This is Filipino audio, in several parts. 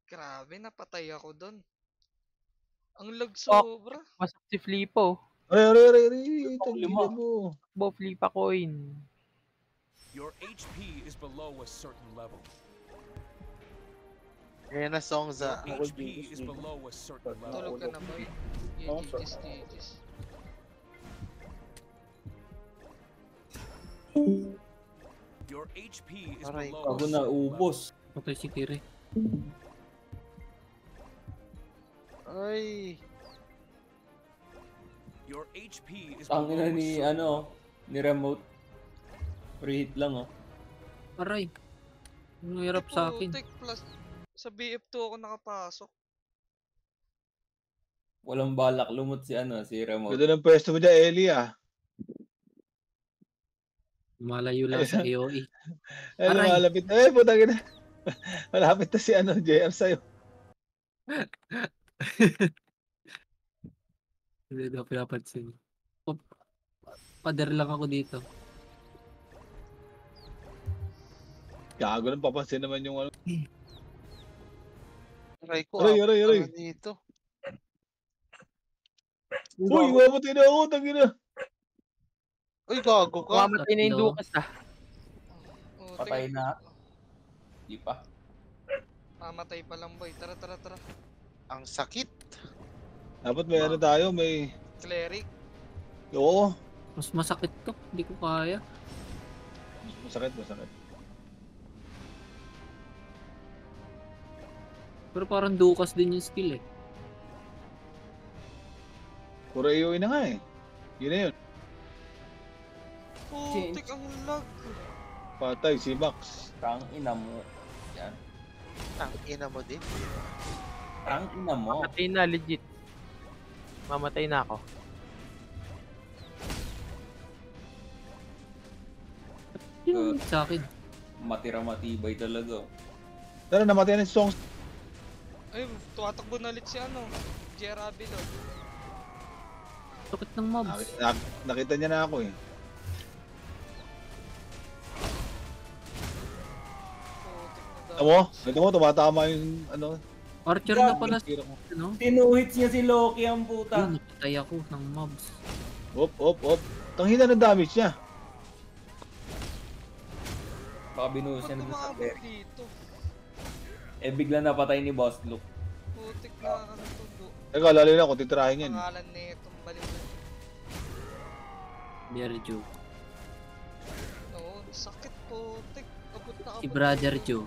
Grabe, napatay ako doon. Ang lag Fuck. sobra. Masak si Flipo. Aray. Tangina mo. Bo, Flipa coin. Your HP is below a certain level. Ayan na song sa... Your HP is below a certain level. Tulog ka na ba? Gigis. Your HP is Aray, below a Bago na certain level. ubos. Patay si Kiri. Ay. Your HP is Ang below ina a ni certain ano, ni remote. Free hit lang oh. Aray. Ang hirap sa akin. Putik, plus sa BF2 ako nakapasok. Walang balak lumot si ano, si remote. Ganda ng pwesto mo dyan, Eli ah. Malayo lang sa AOE. Ay, Aray. malapit. Eh, putang ina. Malapit na si ano, JR sa'yo. Hindi daw pinapansin. Oh, pader lang ako dito. Gago lang, papansin naman yung ano. Aray ko. Aray. Ano dito? Uy, mamatay na ako, tangina. Uy, gago ka. Mamatay na yung Tatlo. Dukas ah. Putik. Patay na. Di pa. Mamatay pa lang boy. Tara. Ang sakit. Dapat may ano tayo, may... Cleric. Oo. Mas masakit to. Hindi ko kaya. Masakit. Pero parang dukas din yung skill eh. Puro AOE na nga eh. Yun na yun. Putik, ang lag. Patay, si Max. Tang ina mo. Yan. Ang ina mo din. Tang ina mo. Mamatay na, legit. Mamatay na ako. Yung sa akin. Matira matibay talaga. Tara, namatay na si Songs. Ay, tumatakbo na ulit si ano. JR Abilo. Sakit ng mobs. Nakita niya na ako eh. Putik na Ito mo? Ito mo, tumatama yung ano. Archer na pala Tira ko. ano? Tinuhits niya si Loki ang puta. Yun, napatay ako ng mobs. Op. Tanghina ng damage niya. Baka binuhos Ba't niya na sa umabot player. dito? Eh bigla napatay ni Boss Luke. Putik na ano to. Teka, lalo na ako, titirahin yan. Pangalan na itong baliw. Brother Joe. Oo, sakit putik. Abot na Si Brother Joe.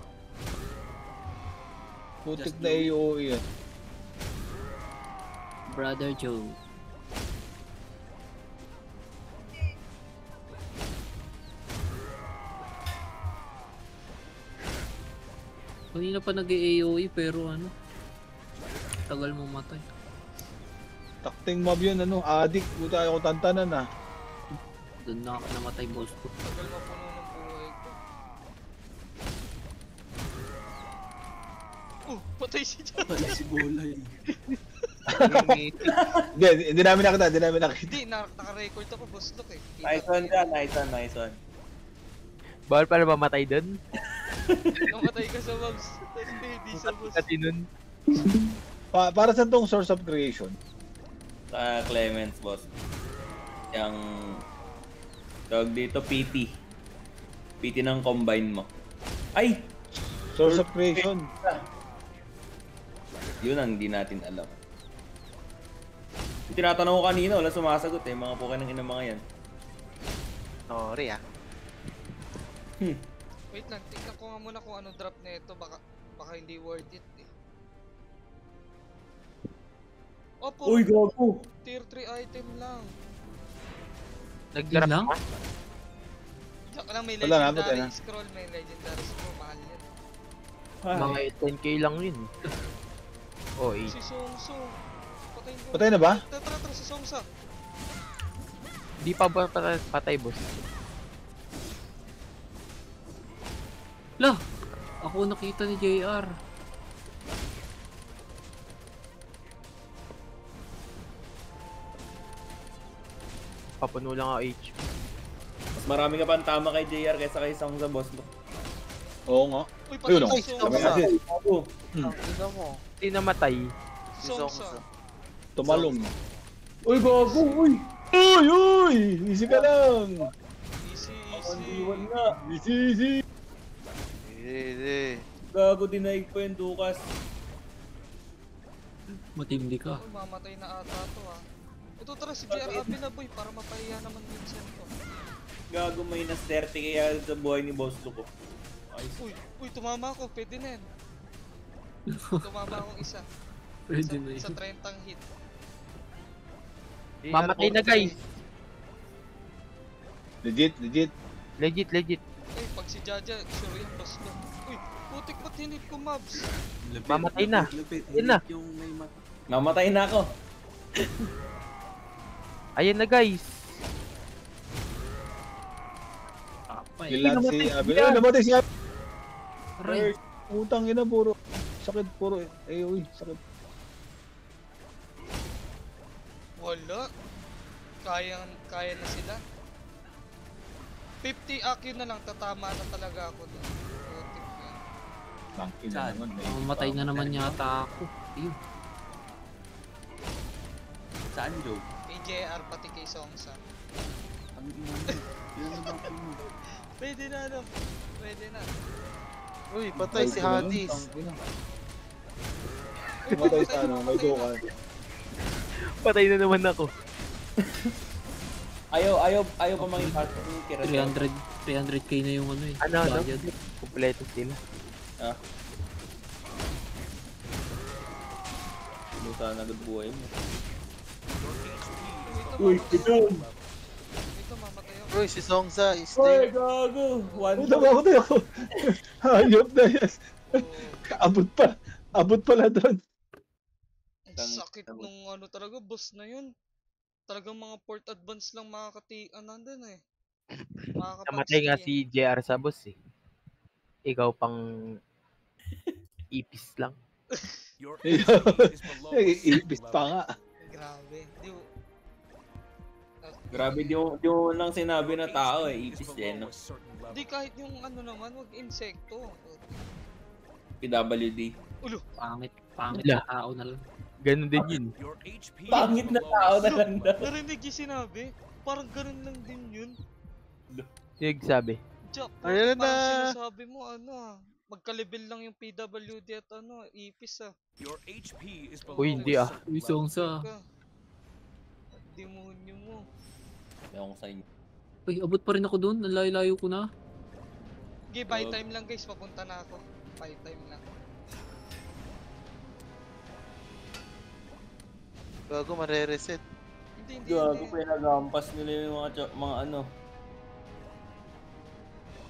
Putik na AOE yan. Brother Joe. Kanina pa nag-AOE pero ano, tagal mo matay. Takting mob yun, ano, addict. Puta, ayaw ko tantanan ah. Doon na ako namatay boss ko. Tagal mapuno ng buhay ko. Patay si John. Si Bulay. Hindi namin nakita. Hindi, naka-record ako, boss look eh. Nice one dyan, nice one. Bawal pa na mamatay doon. Namatay ka sa mobs. Hindi sa boss. Kasi nun. Para sa tong source of creation. Sa Clemens, boss. Yung... Tawag dito, PT. PT ng combine mo. Ay! Source of creation. Yun ang hindi natin alam. Yung tinatanong ko kanina, wala sumasagot eh. Mga puka ng ina mga yan. Sorry ah. Wait lang, tingnan ko nga muna kung ano drop na ito. Baka hindi worth it eh. Oh, Uy, gago! tier 3 item lang. Nag-drop lang? ka? Tsaka lang may Wala na, legendary patay na. scroll. May legendary scroll. Mahal yan. Mga 10k lang yun. Oh, 8. Si Songso. Patay mo. Patay na ba? Tara, si Songsa. Di pa ba patay boss? Lah! Ako nakita ni JR. Papuno lang ako HP. Mas marami ka pang tama kay JR kaysa kay Song sa boss mo. Oo nga. Uy, Ayun, patay Ay, si Sabi Songsa. natin, Ako. Ang ina mo. Hindi namatay. Si Songsa. tumalong. Uy, gago! Uy! Uy, uy! Easy ka lang! Easy, Ang easy. diwan nga. Easy, easy! Hindi. Gago, dinaig pa yung Dukas. Matindi ka. Uy, mamatay na ata to ah. Ito tara si JR Abi na boy para mapahiya naman minsan to. Gago, minus 30 kaya sa buhay ni Boss Luko. Ayos. Uy, tumama ako. Pwede na yan. Tumama akong isa. Pwede na Sa yun. 30 hit. Mamatay na, guys. Legit, legit. Legit, legit. Ay, pag si Jaja, sure yan, boss ko. Uy, putik ba't hinit ko, Mabs? Mamatay na. Ayun na. Namatay na ako. Ayan na, guys. Kapay. Kilat si namatay Abi. siya. Ay, namatay si Abi. Aray. Utang ina, puro. Sakit, puro. Ay, uy, sakit. Wala. Kaya na sila. 50 AQ na lang, tatama na talaga ako doon. Putik yan. Tangin na naman. Mamatay na naman yata ako. Ayun. Saan, Joe? Kay JR pati kay Songsa. Ang ina mo. Yan na ba mo? Pwede na ano. Pwede na. Uy, patay si Hadis. Tumatay sa ano, may dukan. Patay na naman ako. Ayaw pa maging part ng kira. 300k na yung ano eh. Ano, budget. Kompleto sila. Luta na agad buhay mo. Uy, ito! Ito, mamatay ako. Uy, si Songsa is Uy, there. gago! One Utang ako, tayo ako. Hayop na yan. Oh, Abot pala doon. ang sakit nung ano talaga, boss na yun. Talagang mga port advance lang makakatian nandun eh. Namatay nga si JR sa boss eh. Ikaw pang ipis lang. Your HP is below a certain Ipis pa level. nga. Grabe. Grabe, di mo lang sinabi na tao eh. HP is Ipis below yan, no? a certain level. Di kahit yung ano naman, wag insekto. PWD. Pangit Wala. na tao na lang. Ganun din yun. Your HP Pangit is na below tao a na certain lang daw. Narinig yung sinabi? Parang ganun lang din yun. Yung sabi. Jack, Ayun parang na. sinasabi mo ano ah. Magka-level lang yung PWD at ano, ipis ah. Your HP is below Uy, hindi a ah. certain Uy, level. Songsa. Teka. Demonyo mo. Ewan ko sa inyo. Uy, abot pa rin ako doon. Ang layo-layo ko na. Okay, buy time lang guys, papunta na ako. Buy time lang. Gago, mare-reset. Hindi. Gago, pinagampas nila yung mga ano.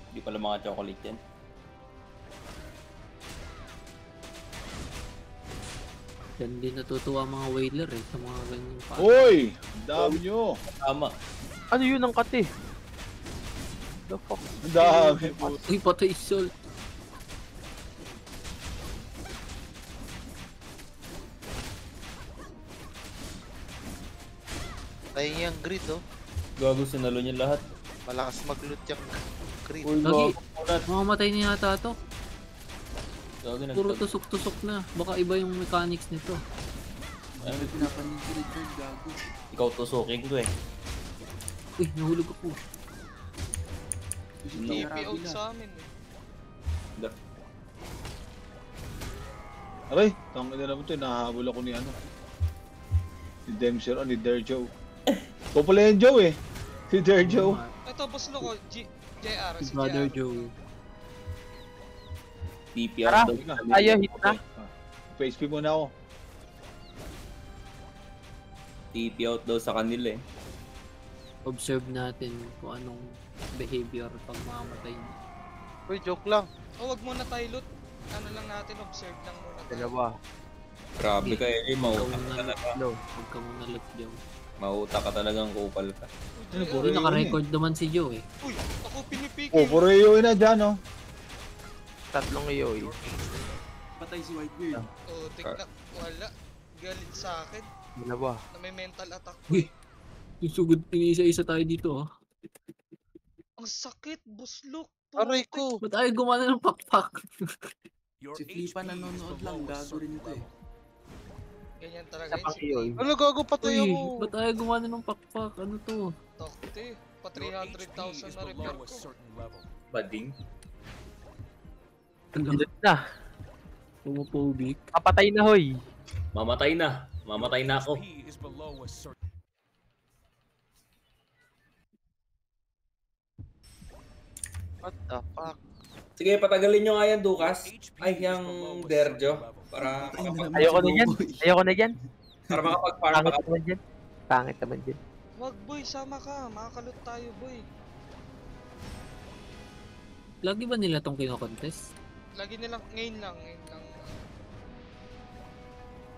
Hindi pala mga chocolate yan. Yan din natutuwa ang mga whaler eh. Sa mga ganyan pa. Uy! Ang dami nyo. Tama. Ano yun ang kate? The fuck? Ang dami po. Uy, patay Sol. Tayo yung grid, oh. Gago, sinalo niya lahat. Malakas mag-loot yung grid. Uy, Lagi. gago. Ulat. Mamamatay na yata to. Gago, Puro tusok-tusok na. Baka iba yung mechanics nito. Ano pinapanin si Richard, gago? Ikaw tusukin ko eh. Uy, nahulog ako. Kasi No. TP out sa amin eh. Aray, tangin na naman ito. Nahahabol ako ni ano. Si Dempster o ni Derjo. Ito pala yung Joe eh. Si Derjo. Ito, boss Loco, JR, Si si Brother JR. Joe. TP Tara. out daw. Tayo, hit na. PHP muna ako. TP out daw sa kanila eh. Observe natin kung anong behavior pag mamamatay na. Uy, joke lang. Oh, wag muna tayo loot. Ano lang natin, observe lang muna tayo. Dalawa. Grabe ka eh. Ikaw Mauta ka na talaga. Huwag ka muna loot dyan. Mauta ka talagang kupal ka. Ano, Uy, puro Uy, yun naka-record naman si Joe eh. Uy, ako pinipigil. Oh, puro yun na dyan oh. Tatlong iyo eh. Patay si Whitebeard. Oh, tignan. Wala. Galit sa akin. Dalawa. Na may mental attack ko Uy. eh. Yung sugod, isa-isa tayo dito ah. Ang sakit, boss look. Aray ko! Ba't ayaw gumana ng pakpak? Your Si Flipa HP is nanonood below lang, a gago rin certain ito eh. level. Ganyan talaga Sa yun pang si EOE. Flip. Ano gago patay Uy, ako? ba't ayaw gumana ng pakpak? Ano to? Takti. Pa Your HP 300,000 is na repair below a ko. certain level. Bading. Pindot na. Homophobic. Papatay na, hoy. Mamatay na. Mamatay na ako. HP is below a certain What the fuck? Sige, patagalin nyo nga yan, Dukas. HP Ay, is yung below a Derjo. certain level. Para Ay, naman Ayoko si na dyan. Boboy. Ayoko na dyan. para makapag-farm Pangit ka. naman dyan. Pangit naman dyan. Wag boy, sama ka. Makakalot tayo boy. Lagi ba nila tong kino-contest? Lagi nilang, ngayon lang.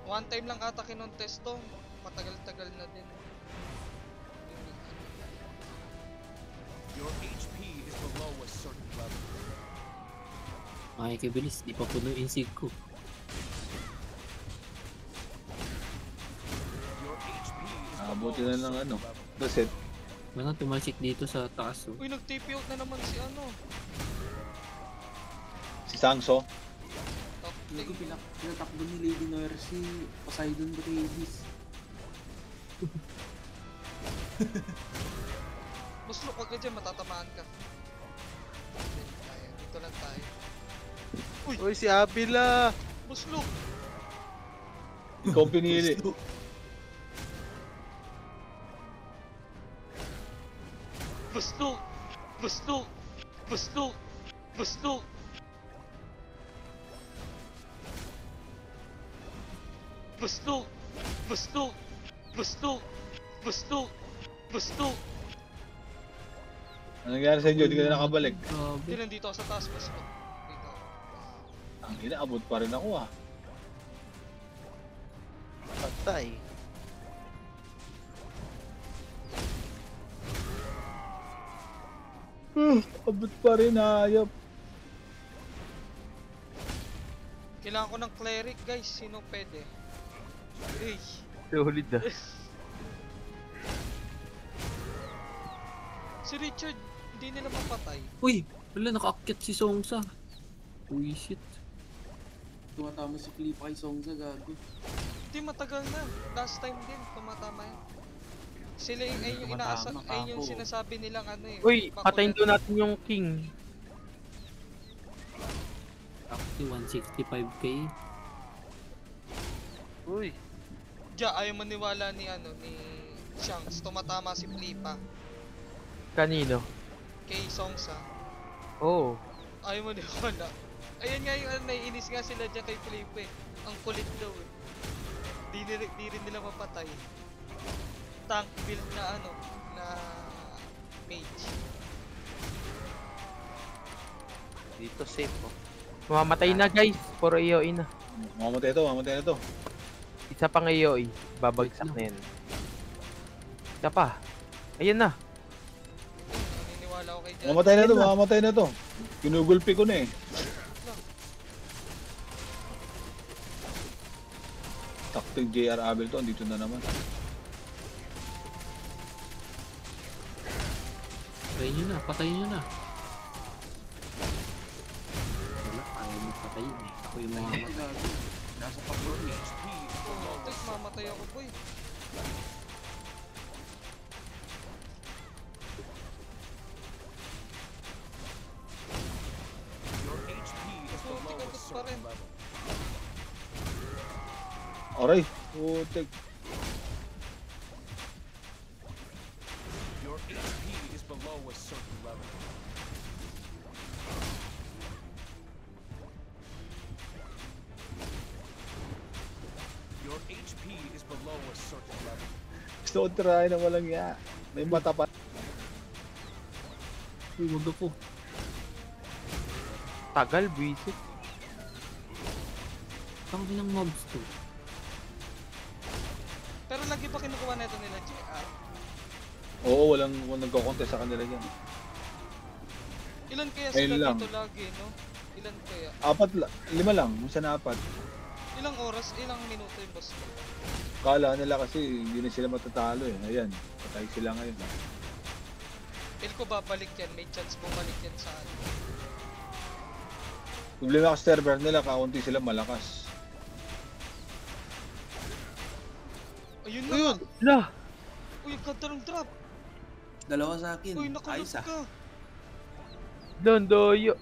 One time lang ata kinontest to. Matagal-tagal na din. Your HP is below a certain level. Makikibilis, di pa puno yung sig ko. Your HP is Abuti below na a ng certain ano. level. Reset. Mga tumalsik dito sa taas oh. Uy, nag-TP out na naman si ano. Si Sangso. Takti. Gago, pinatakbo ni Lady Noir si Poseidon Gravis. Buslok, wag ka dyan, matatamaan ka. Dito lang tayo. Uy, si Abila! Buslok! Ikaw pinili. Buslok! Buslok! Buslok! Buslok! Buslok! Buslok! Buslok! Buslok! Buslok! Ano nangyari sa inyo? Di ka na nakabalik. Hindi, Grabe. nandito ako sa taas, buslok. Dito. Ang ina, abot pa rin ako ah. Patay. Abot pa rin, hayop. Kailangan ko ng cleric, guys. Sino pwede? Uy! Solid ah. Si Richard, hindi nila mapatay. Uy, wala nakaakyat si Songsa. Uy, shit. Tumatama si Flipa kay Songsa, gago. Hindi, matagal na. Last time din, tumatama yan. Sila yung, ayun yung inaasa, Tumatama ayun yung ako. sinasabi nilang ano eh. Uy, makulit. patayin doon natin yung king. Actually, 165k. Uy! Diya, ayaw maniwala ni ano, ni Shanks. Tumatama si Flipa. Kanino? Kay Songsa. Oo. Ayaw maniwala. Ayun nga yung ano, naiinis nga sila dyan kay Flipa eh. Ang kulit daw eh. Di rin nila mapatay. Tank build na ano, na mage. Dito safe oh. Mamamatay na guys. Puro EOE na. Mamamatay na to. Isa pang EOE. Babagsak na yan. Isa pa. Ayan na. Naniniwala ako kay Jan. Mamamatay na to. Kinugulpi ko na eh. Takting JR Abel to, andito na naman. Patayin nyo na, patayin nyo na. Wala, ayaw mo patayin eh. Ako yung mga Ay, gago. Nasa pakbor eh. HP is below a Tek, mamatay ako boy. Your HP is below a certain level. Aray, putik. Your HP is below a certain level. Your HP is below a certain level. Gusto ko try na walang ya. May mata pa. Uy, wag ako. Tagal, visit. Tang ng mobs to. Pero lagi pa kinukuha na ito nila JR. Oo, walang nagko-contest sa kanila dyan. Ilan kaya Ayun sila lang. dito lagi, no? Ilan kaya? Lima lang, minsan apat. Ilang oras, ilang minuto yung boss ko? Kala nila kasi hindi na sila matatalo eh. Ayan, patay sila ngayon. Feel ko babalik yan, may chance bumalik yan sa ano. Problema kasi server nila, kaunti sila malakas. Ayun na! Ayun! Lah! Uy, ang ganda ng drop! Dalawa sa akin. Uy, nakalap Ayos ah. ka! Dondoyo!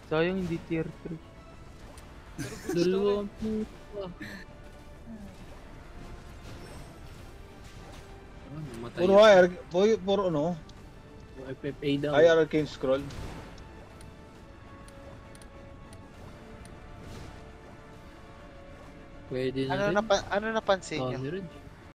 Sayang hindi tier 3. Pero good Dalawa story. ang puta. Ah, namatay Puro ako. higher, puro ano, FFA daw. higher arcane scroll. Pwede na Ano, rin. ano napansin nyo? Counter rin.